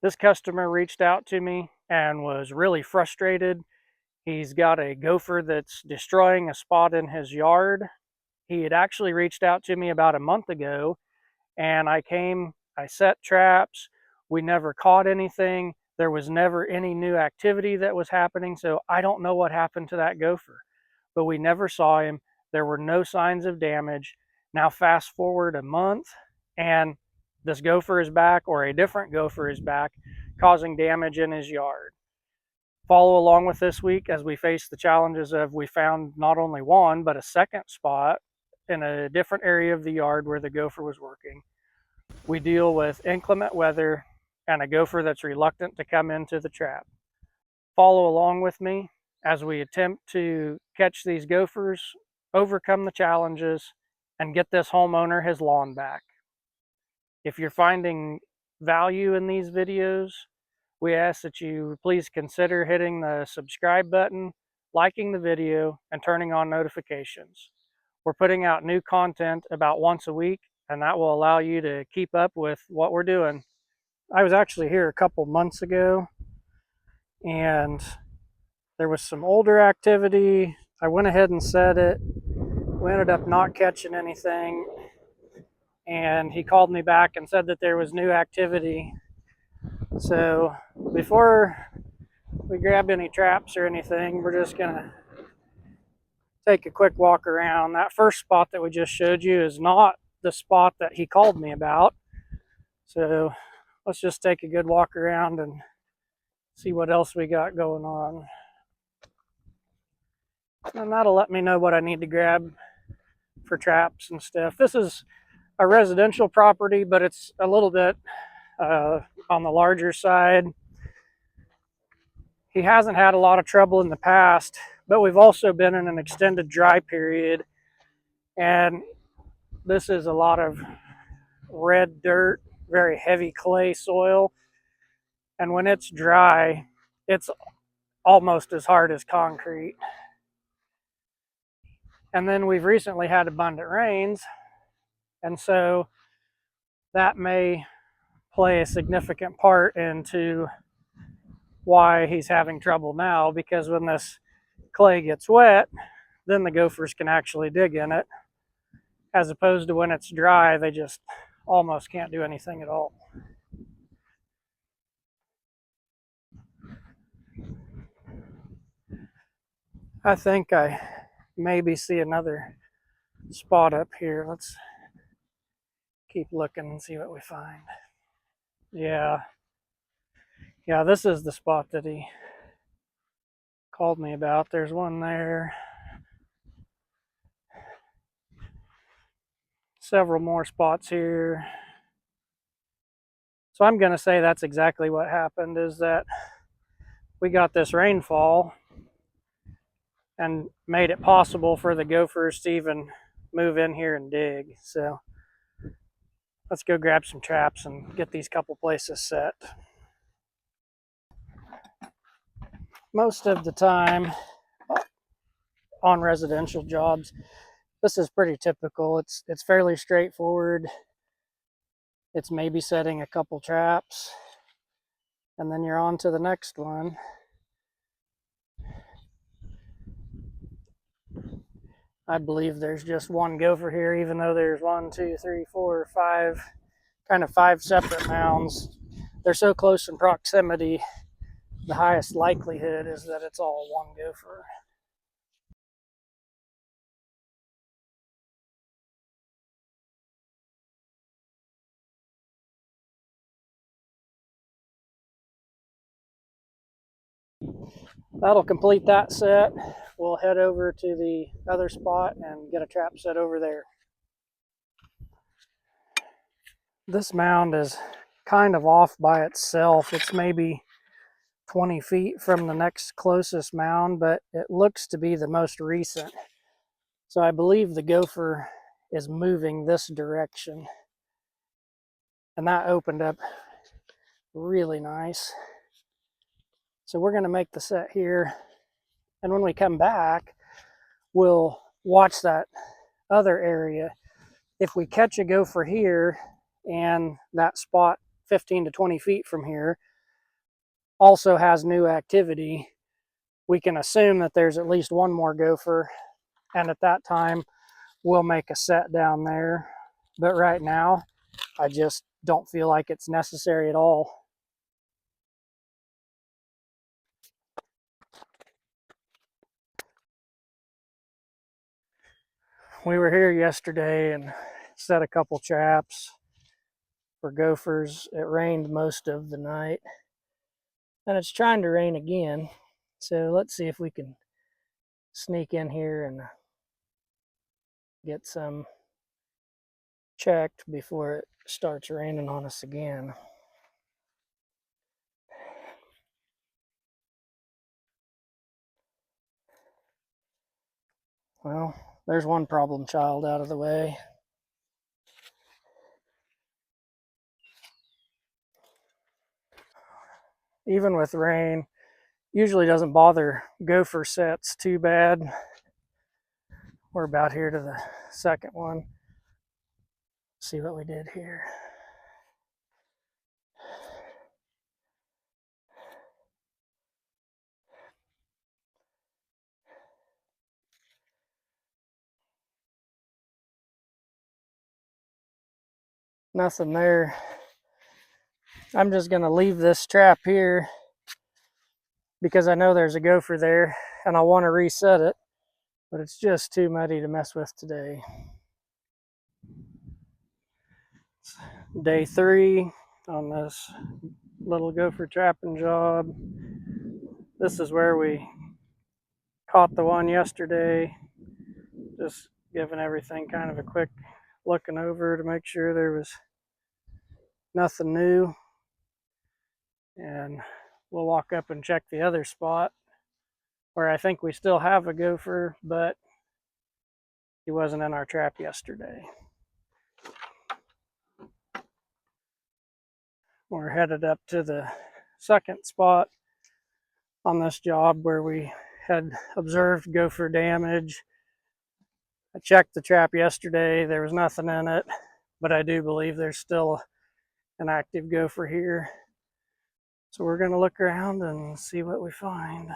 This customer reached out to me and was really frustrated. He's got a gopher that's destroying a spot in his yard. He had actually reached out to me about a month ago, and I set traps. We never caught anything. There was never any new activity that was happening, so I don't know what happened to that gopher. But we never saw him. There were no signs of damage. Now fast forward a month, and this gopher is back, or a different gopher is back, causing damage in his yard. Follow along with this week as we face the challenges of we found not only one, but a second spot in a different area of the yard where the gopher was working. We deal with inclement weather and a gopher that's reluctant to come into the trap. Follow along with me as we attempt to catch these gophers, overcome the challenges, and get this homeowner his lawn back. If you're finding value in these videos, we ask that you please consider hitting the subscribe button, liking the video, and turning on notifications. We're putting out new content about once a week, and that will allow you to keep up with what we're doing. I was actually here a couple months ago, and there was some older activity. I went ahead and set it. We ended up not catching anything, and he called me back and said that there was new activity. So before we grab any traps or anything, we're just gonna take a quick walk around. That first spot that we just showed you is not the spot that he called me about. So let's just take a good walk around and see what else we got going on. And that'll let me know what I need to grab for traps and stuff. This is a residential property, but it's a little bit on the larger side. He hasn't had a lot of trouble in the past, but we've also been in an extended dry period, and this is a lot of red dirt, very heavy clay soil, and when it's dry, it's almost as hard as concrete. And then we've recently had abundant rains, and so that may play a significant part into why he's having trouble now, because when this clay gets wet, then the gophers can actually dig in it, as opposed to when it's dry, they just almost can't do anything at all. I think I maybe see another spot up here. Let's keep looking and see what we find. Yeah, this is the spot that he called me about. There's one there. Several more spots here. So I'm going to say that's exactly what happened, is that we got this rainfall and made it possible for the gophers to even move in here and dig. So let's go grab some traps and get these couple places set. Most of the time on residential jobs, this is pretty typical. It's fairly straightforward. It's maybe setting a couple traps, and then you're on to the next one. I believe there's just one gopher here, even though there's 1, 2, 3, 4, 5, kind of 5 separate mounds. They're so close in proximity, the highest likelihood is that it's all one gopher. That'll complete that set. We'll head over to the other spot and get a trap set over there. This mound is kind of off by itself. It's maybe 20 feet from the next closest mound, but it looks to be the most recent. So I believe the gopher is moving this direction. And that opened up really nice. So we're going to make the set here. And when we come back, we'll watch that other area. If we catch a gopher here and that spot 15 to 20 feet from here, also has new activity, we can assume that there's at least one more gopher, and at that time we'll make a set down there. But right now I just don't feel like it's necessary at all. We were here yesterday and set a couple traps for gophers. It rained most of the night, and it's trying to rain again. So let's see if we can sneak in here and get some checked before it starts raining on us again. Well, there's one problem child out of the way. Even with rain, usually doesn't bother gopher sets too bad. We're about here to the second one. Let's see what we did here. Nothing there. I'm just going to leave this trap here because I know there's a gopher there and I want to reset it, but it's just too muddy to mess with today. Day 3 on this little gopher trapping job. This is where we caught the one yesterday. Just giving everything kind of a quick looking over to make sure there was nothing new. And we'll walk up and check the other spot where I think we still have a gopher, but he wasn't in our trap yesterday. We're headed up to the second spot on this job where we had observed gopher damage. I checked the trap yesterday. There was nothing in it, but I do believe there's still an active gopher here. So we're going to look around and see what we find.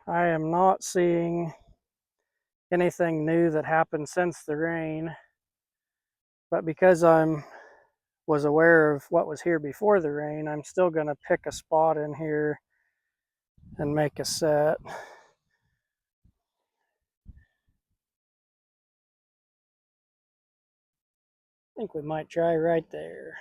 I am not seeing anything new that happened since the rain, but because I was aware of what was here before the rain, I'm still going to pick a spot in here and make a set. I think we might try right there.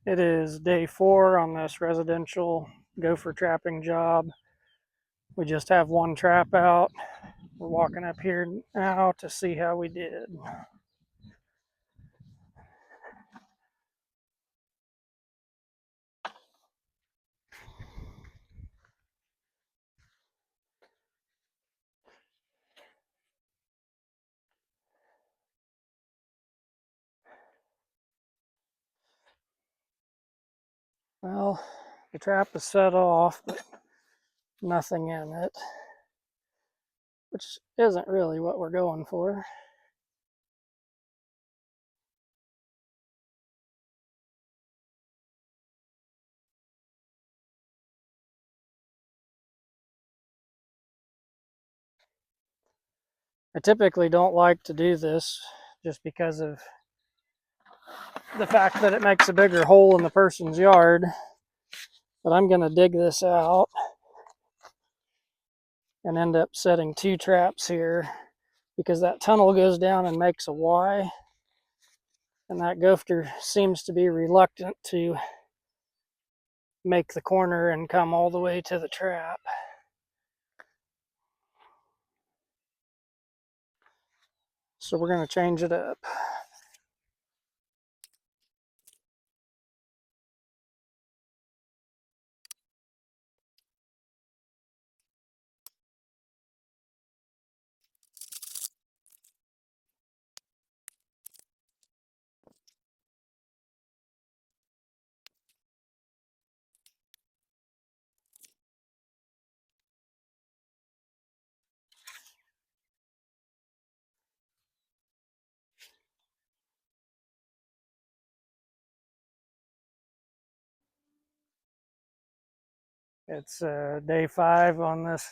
It is day 4 on this residential gopher trapping job. We just have one trap out. We're walking up here now to see how we did. Well, the trap is set off, but nothing in it, which isn't really what we're going for. I typically don't like to do this just because of the fact that it makes a bigger hole in the person's yard, but I'm going to dig this out and end up setting 2 traps here because that tunnel goes down and makes a Y, and that gopher seems to be reluctant to make the corner and come all the way to the trap. So we're going to change it up. It's day 5 on this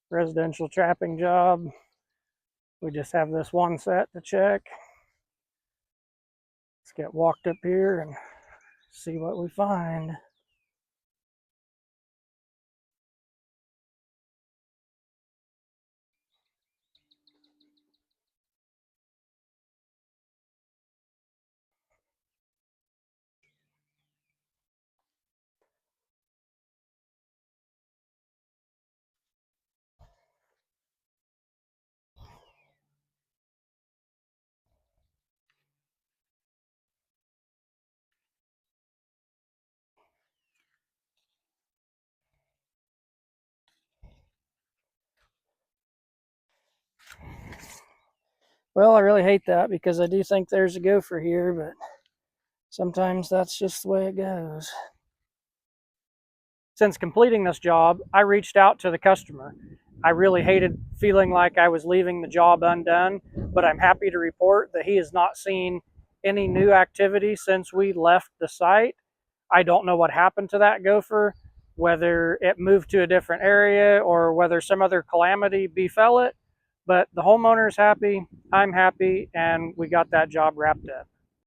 residential trapping job. We just have this one set to check. Let's get walked up here and see what we find. Well, I really hate that because I do think there's a gopher here, but sometimes that's just the way it goes. Since completing this job, I reached out to the customer. I really hated feeling like I was leaving the job undone, but I'm happy to report that he has not seen any new activity since we left the site. I don't know what happened to that gopher, whether it moved to a different area or whether some other calamity befell it, but the homeowner is happy, I'm happy, and we got that job wrapped up.